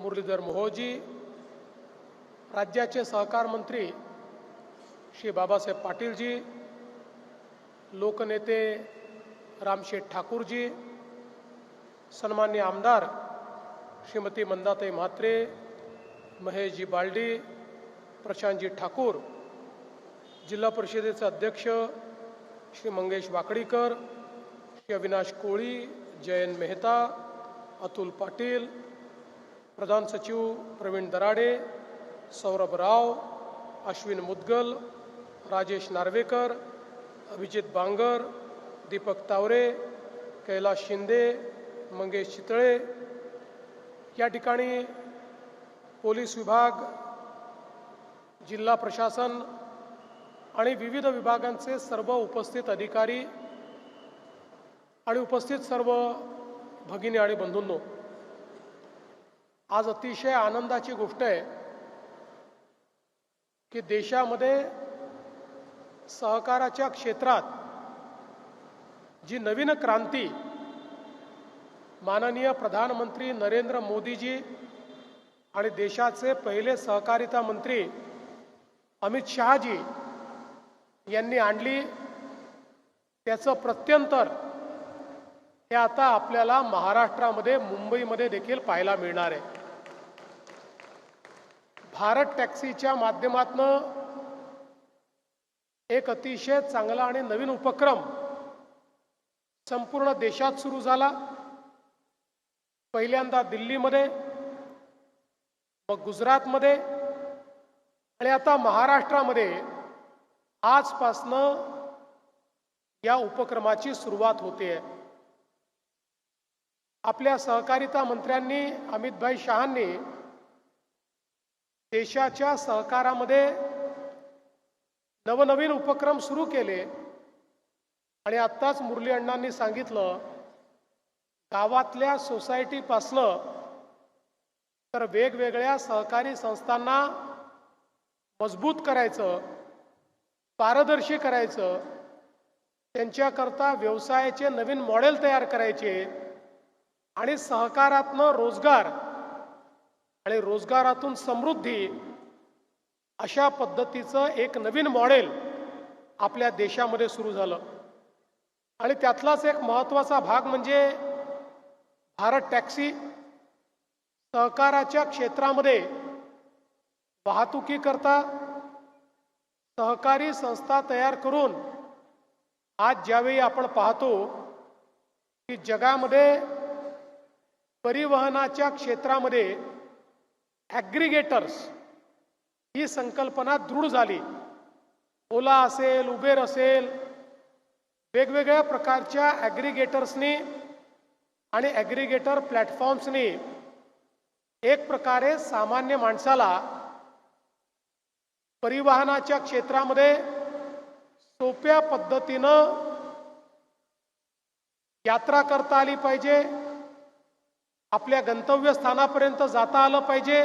मुरलीधर मोहोळजी, राज्याचे सहकार मंत्री श्री बाबासाहेब पाटीलजी, लोकनेते रामशेठ ठाकूरजी, सन्माननीय आमदार श्रीमती मंदाताई म्हात्रे, महेशजी बालडी, प्रशांतजी ठाकूर, जिल्हा परिषदेचे अध्यक्ष श्री मंगेश वाकडीकर, श्री अविनाश कोळी, जयंत मेहता, अतुल पाटील, प्रधान सचिव प्रवीण दराडे, सौरभ राव, अश्विन मुदगल, राजेश नार्वेकर, अभिजित बांगर, दीपक तावरे, कैलास शिंदे, मंगेश चितळे, या ठिकाणी पोलीस विभाग, जिल्हा प्रशासन आणि विविध विभागांचे सर्व उपस्थित अधिकारी आणि उपस्थित सर्व भगिनी आणि बंधूंनो, आज अतिशय आनंदाची गोष्ट आहे की देशामध्ये सहकाराच्या क्षेत्रात जी नवीन क्रांती माननीय प्रधानमंत्री नरेंद्र मोदीजी आणि देशाचे पहिले सहकारिता मंत्री अमित शहाजी यांनी आणली, त्याचं प्रत्यंतर हे आता आपल्याला महाराष्ट्रामध्ये, मुंबईमध्ये देखील पाहायला मिळणार आहे. भारत टॅक्सीच्या माध्यमातून एक अतिशय चांगला आणि नवीन उपक्रम संपूर्ण देशात सुरू झाला. पहिल्यांदा दिल्लीमध्ये, मग गुजरातमध्ये आणि आता महाराष्ट्रामध्ये आजपासनं या उपक्रमाची सुरुवात होते आहे. आपल्या सहकारिता मंत्र्यांनी अमितभाई शहांनी देशाच्या सहकारामध्ये नवनवीन उपक्रम सुरू केले आणि आत्ताच मुरली अण्णांनी सांगितलं, गावातल्या सोसायटीपासनं तर वेगवेगळ्या सहकारी संस्थांना मजबूत करायचं, पारदर्शी करायचं, त्यांच्याकरता व्यवसायाचे नवीन मॉडेल तयार करायचे आणि सहकारातनं रोजगार आणि रोजगारातून समृद्धी अशा पद्धतीचं एक नवीन मॉडेल आपल्या देशामध्ये सुरू झालं. आणि त्यातलाच एक महत्त्वाचा भाग म्हणजे भारत टॅक्सी. सहकाराच्या क्षेत्रामध्ये वाहतुकीकरता सहकारी संस्था तयार करून आज ज्यावेळी आपण पाहतो की जगामध्ये परिवहनाच्या क्षेत्रामध्ये ॲग्रिगेटर्स ही संकल्पना दृढ झाली. ओला असेल, उबेर असेल, वेगवेगळ्या प्रकारच्या ॲग्रिगेटर्सनी आणि ॲग्रिगेटर प्लॅटफॉर्म्सनी एक प्रकारे सामान्य माणसाला परिवहनाच्या क्षेत्रामध्ये सोप्या पद्धतीनं यात्रा करता आली पाहिजे, आपल्या गंतव्यस्थानापर्यंत जाता आलं पाहिजे,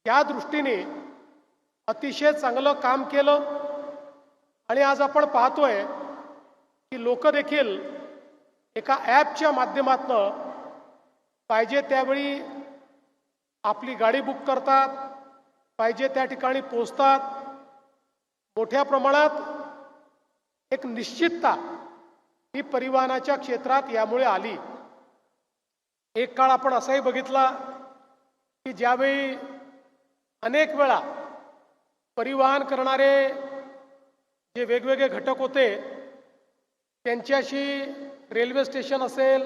या दृष्टीने अतिशय चांगलं काम केलं. आणि आज आपण पाहतोय की लोक देखील एका ॲपच्या माध्यमातून पाहिजे त्यावेळी आपली गाडी बुक करतात, पाहिजे त्या ठिकाणी पोहोचतात. मोठ्या प्रमाणात एक निश्चितता ही परिवहनाच्या क्षेत्रात यामुळे आली. एक काळ आपण असाही बघितला की ज्यावेळी अनेक वेळा परिवहन करणारे जे वेगवेगळे घटक होते त्यांच्याशी रेल्वे स्टेशन असेल,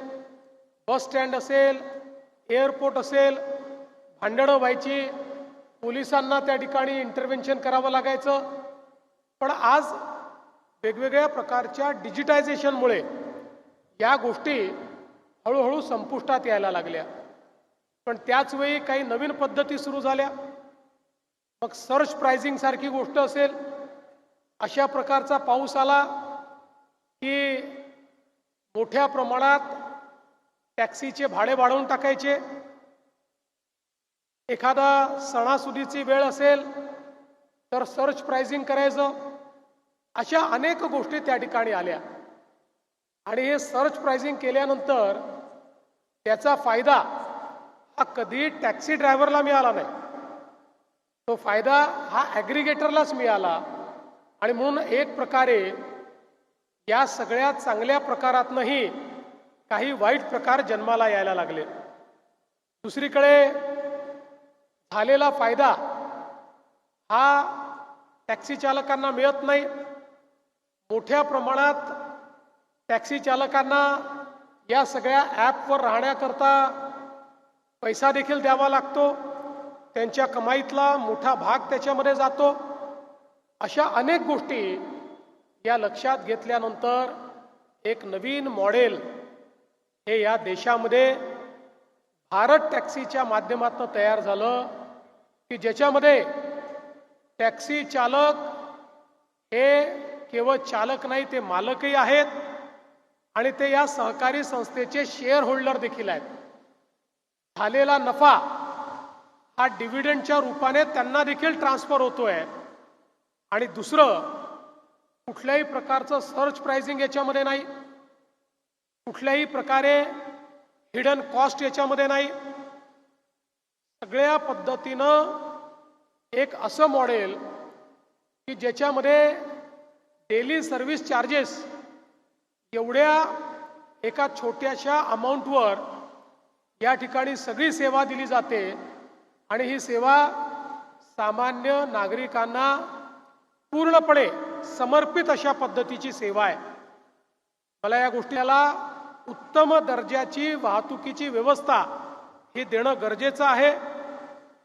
बस स्टँड असेल, एअरपोर्ट असेल, भांडणं व्हायची, पोलिसांना त्या ठिकाणी इंटरव्हेन्शन करावं लागायचं. पण आज वेगवेगळ्या प्रकारच्या डिजिटायझेशनमुळे या गोष्टी हळूहळू संपुष्टात यायला लागल्या. पण त्याचवेळी काही नवीन पद्धती सुरू झाल्या. मग सर्च प्राइसिंग सारखी गोष्ट असेल, अशा प्रकारचा पाऊस आला की मोठ्या प्रमाणात टॅक्सीचे भाडे वाढवून टाकायचे. एखादा सणासुदीची वेळ असेल तर सर्च प्राइसिंग करायचं. अशा अनेक गोष्टी त्या ठिकाणी आल्या. आणि हे सर्च प्राइसिंग केल्यानंतर त्याचा फायदा हा कधी टॅक्सी ड्रायव्हरला मिळाला नाही. तो फायदा हा ॲग्रिगेटरलाच मिळाला. आणि म्हणून एक प्रकारे या सगळ्या चांगल्या प्रकारातनंही काही वाईट प्रकार जन्माला यायला लागले. दुसरीकडे झालेला फायदा हा टॅक्सी चालकांना मिळत नाही. मोठ्या प्रमाणात टॅक्सी चालकांना या सगळ्या ॲपवर राहण्याकरता पैसा देखील द्यावा लागतो. त्यांच्या कमाईतला मोठा भाग त्याच्यामध्ये जातो. अशा अनेक गोष्टी या लक्षात घेतल्यानंतर एक नवीन मॉडेल हे या देशामध्ये भारत टॅक्सीच्या माध्यमातून तयार झालं की ज्याच्यामध्ये टॅक्सी चालक हे केवळ चालक नाही, ते मालकही आहेत आणि ते या सहकारी संस्थेचे शेअर होल्डर देखील आहेत. झालेला नफा हा डिव्हिडंडच्या रूपाने त्यांना देखील ट्रान्सफर होतोय. आणि दुसरं, कुठल्याही प्रकारचं सर्च प्राइसिंग याच्यामध्ये नाही, कुठल्याही प्रकारे हिडन कॉस्ट याच्यामध्ये नाही. सगळ्या पद्धतीनं एक असं मॉडेल की ज्याच्यामध्ये डेली सर्व्हिस चार्जेस एवढ्या एका छोट्याशा अमाऊंटवर या ठिकाणी सगळी सेवा दिली जाते. आणि ही सेवा सामान्य नागरिकांना पूर्णपणे समर्पित अशा पद्धतीची सेवा आहे. मला या गोष्टीला उत्तम दर्जाची वाहतुकीची व्यवस्था ही देणं गरजेचं आहे.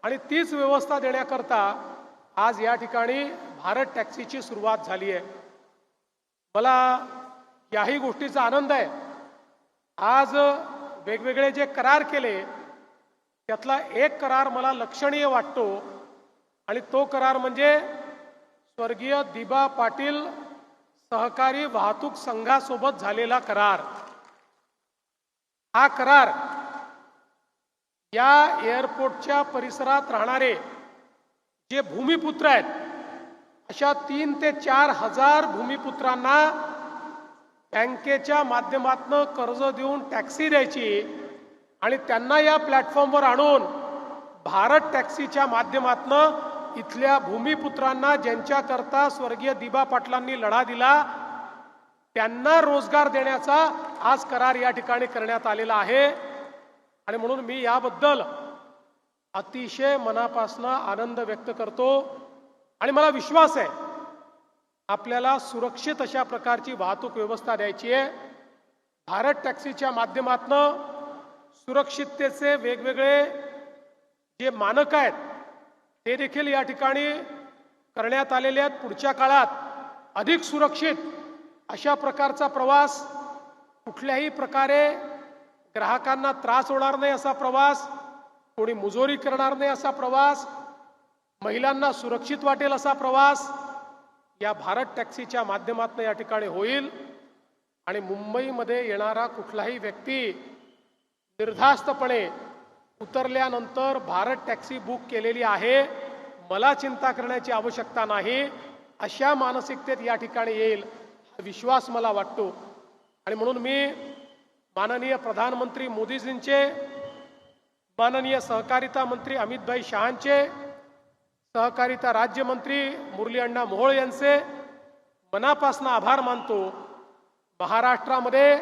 आणि तीच व्यवस्था देण्याकरता आज या ठिकाणी भारत टॅक्सीची सुरुवात झाली आहे. मला याही गोष्टीचा आनंद आहे. आज वेगवेगळे जे करार केले त्यातला एक करार मला लक्षणीय वाटतो आणि तो करार म्हणजे स्वर्गीय दिबा पाटील सहकारी वाहतूक संघासोबत झालेला करार. हा करार या एअरपोर्टच्या परिसरात राहणारे जे भूमिपुत्र आहेत अशा 3 ते 4 हजार भूमिपुत्रांना बँकेच्या माध्यमातून कर्ज देऊन टॅक्सी द्यायची आणि त्यांना या प्लॅटफॉर्मवर आणून भारत टॅक्सीच्या माध्यमातून इथल्या भूमिपुत्रांना ज्यांच्याकरता स्वर्गीय दिबा पाटलांनी लढा दिला त्यांना रोजगार देण्याचा आज करार या ठिकाणी करण्यात आलेला आहे. आणि म्हणून मी याबद्दल अतिशय मनापासून आनंद व्यक्त करतो. आणि मला विश्वास आहे आपल्याला सुरक्षित अशा प्रकारची वाहतूक व्यवस्था द्यायची आहे. भारत टॅक्सीच्या माध्यमातून सुरक्षिततेचे वेगवेगळे जे मानक आहेत ते देखील या ठिकाणी करण्यात आलेले आहेत. पुढच्या काळात अधिक सुरक्षित अशा प्रकारचा प्रवास, कुठल्याही प्रकारे ग्राहकांना त्रास होणार नाही असा प्रवास, कोणी मुजोरी करणार नाही असा प्रवास, महिलांना सुरक्षित वाटेल असा प्रवास या भारत टॅक्सीच्या माध्यमातून या ठिकाणी होईल. आणि मुंबईमध्ये येणारा कुठलाही व्यक्ती निर्धास्तपणे उतरल्यानंतर भारत टॅक्सी बुक केलेली आहे, मला चिंता करण्याची आवश्यकता नाही, अशा मानसिकतेत या ठिकाणी येईल हा विश्वास मला वाटतो. आणि म्हणून मी माननीय प्रधानमंत्री मोदीजींचे, माननीय सहकारिता मंत्री अमितभाई शहांचे, सहकारिता राज्यमंत्री मुरली अण्णा मोहोळ यांचे मनापासून आभार मानतो. महाराष्ट्रामध्ये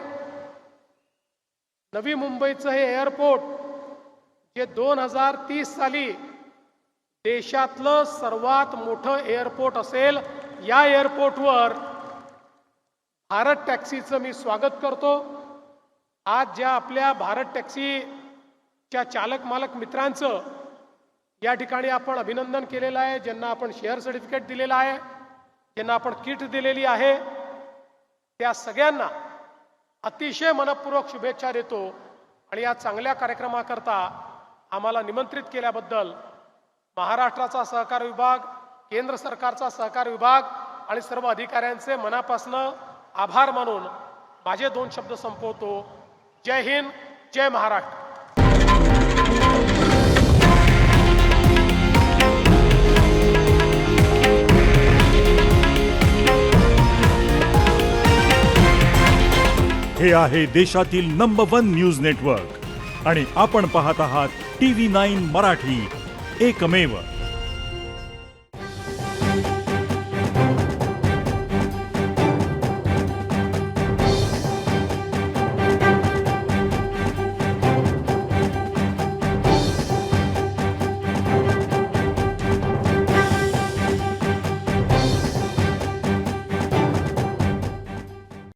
नवी मुंबईचं हे एअरपोर्ट जे 2030 साली देशातलं सर्वात मोठं एअरपोर्ट असेल, या एअरपोर्टवर भारत टॅक्सीचं मी स्वागत करतो. आज ज्या आपल्या भारत टॅक्सीच्या चालक मालक मित्रांचं या ठिकाणी आपण अभिनंदन केलेलं आहे, ज्यांना आपण शेअर सर्टिफिकेट दिलेलं आहे, ज्यांना आपण किट दिलेली आहे, त्या सगळ्यांना अतिशय मनपूर्वक शुभेच्छा देतो. आणि या चांगल्या कार्यक्रमाकरता आम्हाला निमंत्रित केल्याबद्दल महाराष्ट्राचा सहकार विभाग, केंद्र सरकारचा सहकार विभाग आणि सर्व अधिकाऱ्यांचे मनापासून आभार मानून माझे 2 शब्द संपवतो. जय हिंद, जय महाराष्ट्र. हे आहे देशातील नंबर 1 न्यूज नेटवर्क आणि आपण पाहत आहात TV9 मराठी, एकमेव.